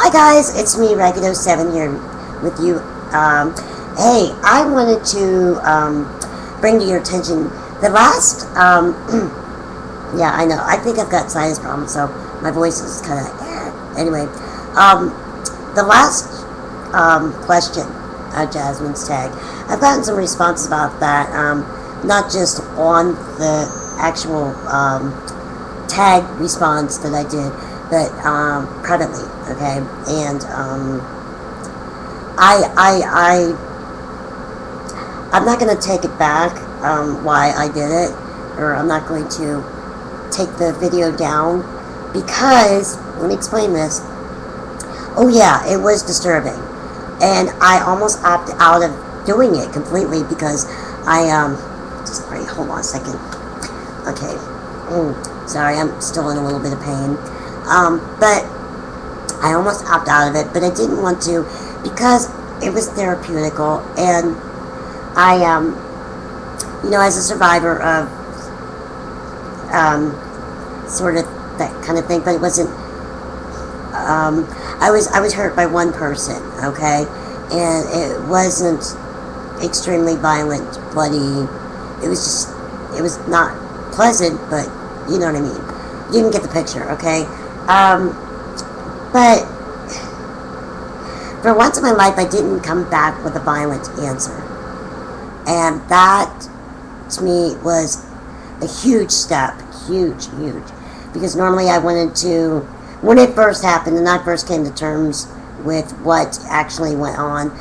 Hi guys, it's me, Ragged07 here with you. Hey, I wanted to bring to your attention the last, yeah, I know, I think I've got sinus problems, so my voice is kind of, anyway, the last question, Jasmine's tag, I've gotten some responses about that, not just on the actual tag response that I did, but privately, okay, and I'm not going to take it back why I did it, or I'm not going to take the video down, because, let me explain this. Oh yeah, it was disturbing, and I almost opted out of doing it completely because I sorry, hold on a second. Okay, sorry, I'm still in a little bit of pain. But I almost opted out of it, but I didn't want to because it was therapeutical, and I, you know, as a survivor of, sort of that kind of thing, but it wasn't, I was hurt by one person, okay, and it wasn't extremely violent, bloody, it was just, it was not pleasant, but you know what I mean, you can get the picture, okay. But for once in my life, I didn't come back with a violent answer, and that to me was a huge step, huge, because normally I wanted to, when it first happened and I first came to terms with what actually went on,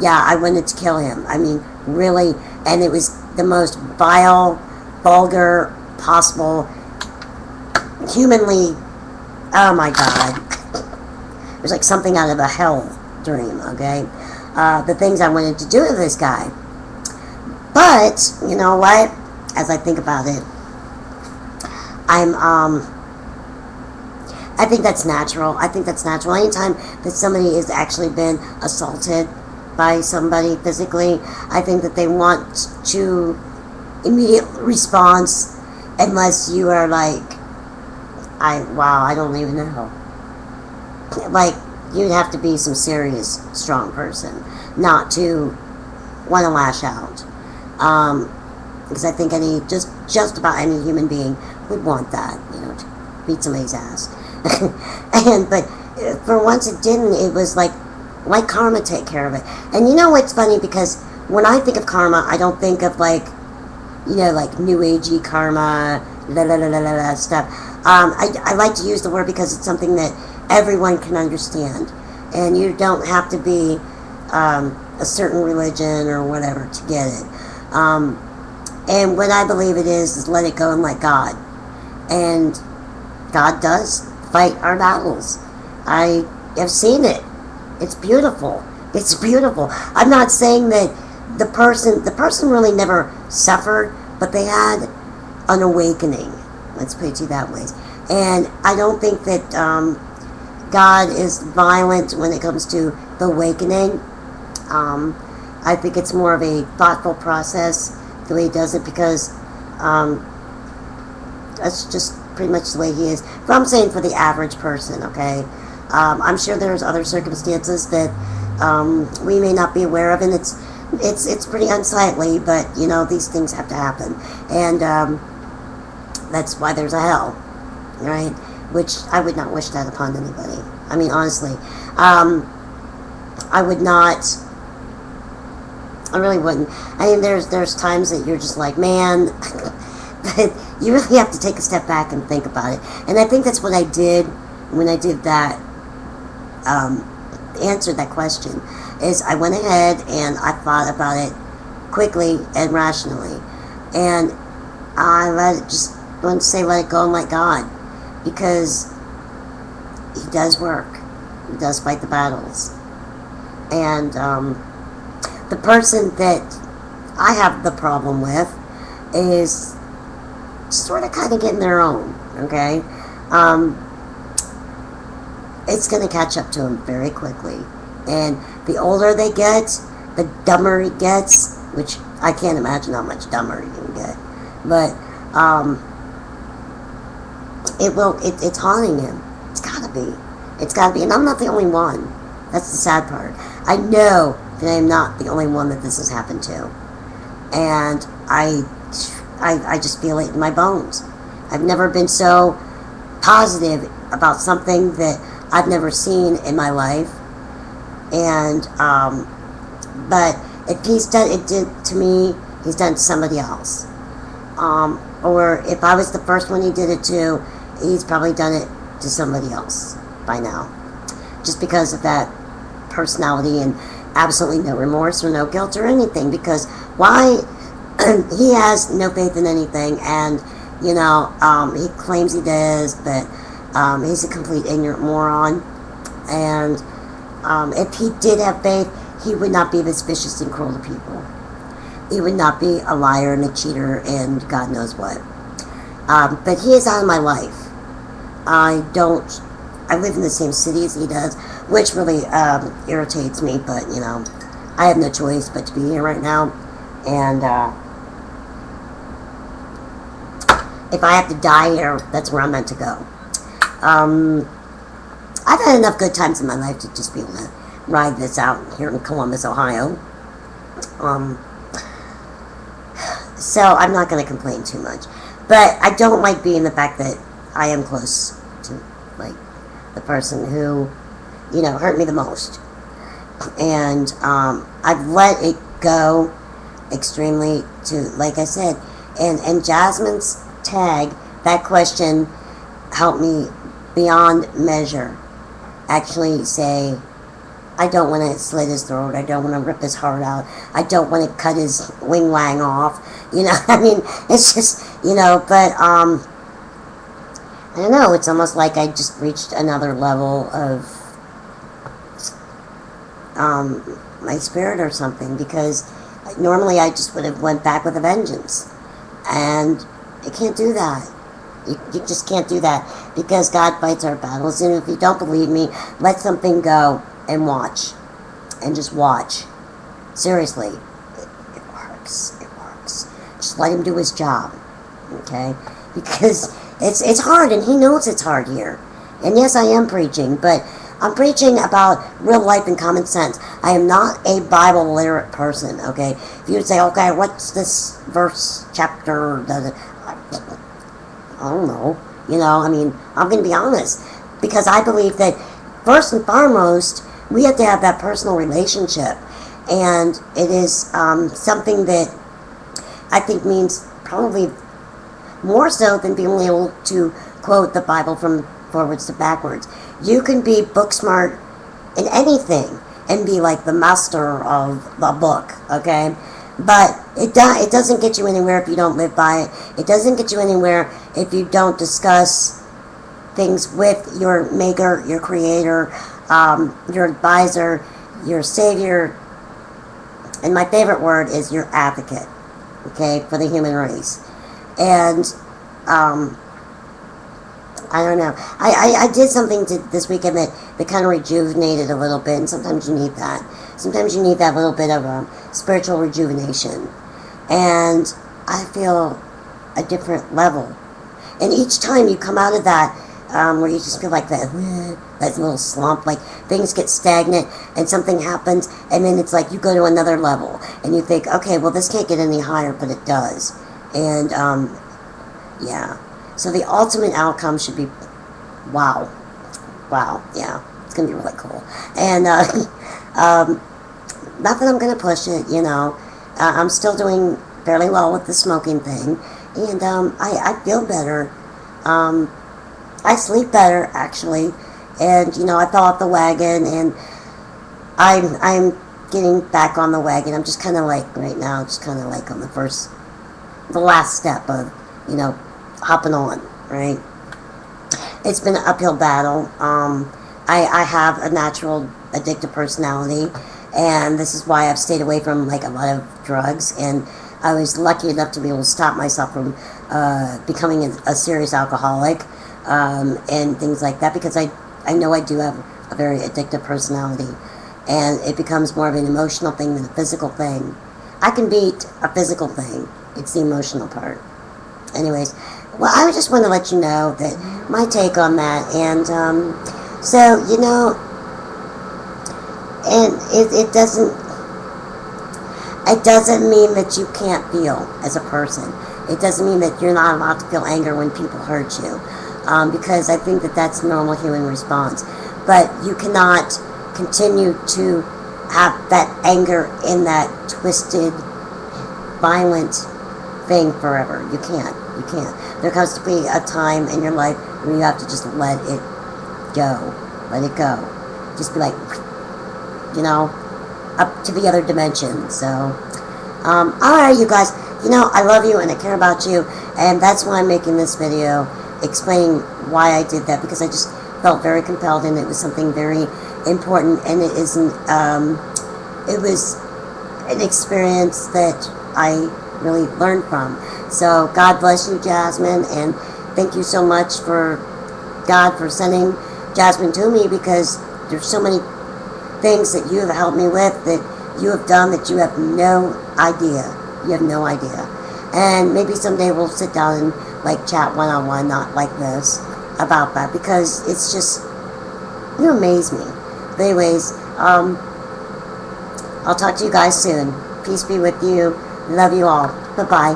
yeah, I wanted to kill him. I mean, really, and it was the most vile, vulgar possible, humanly. Oh my God. It was like something out of a hell dream, okay? The things I wanted to do to this guy. But, you know what? As I think about it, I think that's natural. I think that's natural. Anytime that somebody has actually been assaulted by somebody physically, I think that they want to immediate response, unless you are like, I don't even know. Like, you'd have to be some serious, strong person not to want to lash out. Because I think just about any human being would want that, you know, to beat somebody's ass. But for once it didn't, it was like karma take care of it. And you know what's funny, because when I think of karma, I don't think of like, you know, like new agey karma, stuff. I like to use the word because it's something that everyone can understand, and you don't have to be a certain religion or whatever to get it. And what I believe it is let it go and let God. And God does fight our battles. I have seen it. It's beautiful. It's beautiful. I'm not saying that the person really never suffered, but they had an awakening. Let's put it that way. And I don't think that God is violent when it comes to the awakening. I think it's more of a thoughtful process the way he does it, because that's just pretty much the way he is. But I'm saying for the average person, okay? I'm sure there's other circumstances that we may not be aware of, and it's pretty unsightly, but you know, these things have to happen, and that's why there's a hell, right? Which I would not wish that upon anybody. I mean, honestly, I would not. I really wouldn't. I mean, there's times that you're just like, man, but you really have to take a step back and think about it. And I think that's what I did when I did that, answered that question, is I went ahead and I thought about it quickly and rationally. And I let it go and let God, because he does work. He does fight the battles. And the person that I have the problem with is sort of kind of getting their own, okay? It's going to catch up to him very quickly. And the older they get, the dumber he gets, which I can't imagine how much dumber he can get. But it's haunting him. It's got to be. It's got to be, and I'm not the only one. That's the sad part. I know that I'm not the only one that this has happened to, and I just feel it in my bones. I've never been so positive about something that I've never seen in my life, and but if he's done it to me, he's done it to somebody else. Or if I was the first one he did it to, he's probably done it to somebody else by now. Just because of that personality and absolutely no remorse or no guilt or anything. Because why? He has no faith in anything, and he claims he does, but he's a complete ignorant moron. And if he did have faith, he would not be this vicious and cruel to people. He would not be a liar and a cheater and God knows what. But he is out of my life. I live in the same city as he does, which really irritates me, but, I have no choice but to be here right now. And if I have to die here, that's where I'm meant to go. I've had enough good times in my life to just be able to ride this out here in Columbus, Ohio. So I'm not going to complain too much. But I don't like being the fact that I am close to, like, the person who, hurt me the most. And I've let it go extremely to, like I said, and Jasmine's tag, that question helped me beyond measure. Actually say, I don't want to slit his throat. I don't want to rip his heart out. I don't want to cut his wing-wang off. It's just, but, I don't know, it's almost like I just reached another level of, my spirit or something, because normally I just would have went back with a vengeance. And you can't do that. You just can't do that, because God fights our battles. And if you don't believe me, let something go and watch. And just watch. Seriously. It works. It works. Just let him do his job. Okay? Because it's hard, and he knows it's hard here. And yes, I am preaching, but I'm preaching about real life and common sense. I am not a Bible literate person, okay? If you would say, okay, what's this verse, chapter, I don't know. I'm going to be honest. Because I believe that, first and foremost, we have to have that personal relationship. And it is something that I think means probably more so than being able to quote the Bible from forwards to backwards. You can be book smart in anything and be like the master of the book, okay? But it doesn't get you anywhere if you don't live by it. It doesn't get you anywhere if you don't discuss things with your maker, your creator, your advisor, your savior, and my favorite word is your advocate, okay, for the human race. And I don't know. I did something this weekend that kind of rejuvenated a little bit, and sometimes you need that. Sometimes you need that little bit of a spiritual rejuvenation. And I feel a different level. And each time you come out of that, where you just feel like that little slump, like things get stagnant and something happens, and then it's like you go to another level, and you think, okay, well, this can't get any higher, but it does. And, yeah. So the ultimate outcome should be, wow, yeah, it's going to be really cool. And, not that I'm going to push it, I'm still doing fairly well with the smoking thing, and, I feel better, I sleep better, actually, and, I fell off the wagon, and I'm getting back on the wagon. I'm just kind of like, right now, just kind of like on the last step of, hopping on, right? It's been an uphill battle. I have a natural addictive personality, and this is why I've stayed away from like a lot of drugs, and I was lucky enough to be able to stop myself from becoming a serious alcoholic, and things like that, because I know I do have a very addictive personality, and it becomes more of an emotional thing than a physical thing. I can beat a physical thing. It's the emotional part. Anyways, well, I just want to let you know that my take on that, and So, you know, and it doesn't mean that you can't feel as a person. It doesn't mean that you're not allowed to feel anger when people hurt you, because I think that that's a normal human response. But you cannot continue to have that anger in that twisted, violent thing forever. You can't. You can't. There comes to be a time in your life where you have to just let it go. Let it go. Just be like, you know, up to the other dimension. So, alright, you guys. You know, I love you and I care about you, and that's why I'm making this video, explaining why I did that, because I just felt very compelled, and it was something very important, and it isn't, it was an experience that I really learned from. So, God bless you, Jasmine, and thank you so much for God for sending Jasmine to me, because there's so many things that you have helped me with, that you have done, that you have no idea. You have no idea. And maybe someday we'll sit down and like chat one-on-one, not like this, about that, because it's just, you amaze me. But anyways, I'll talk to you guys soon. Peace be with you. Love you all. Bye-bye.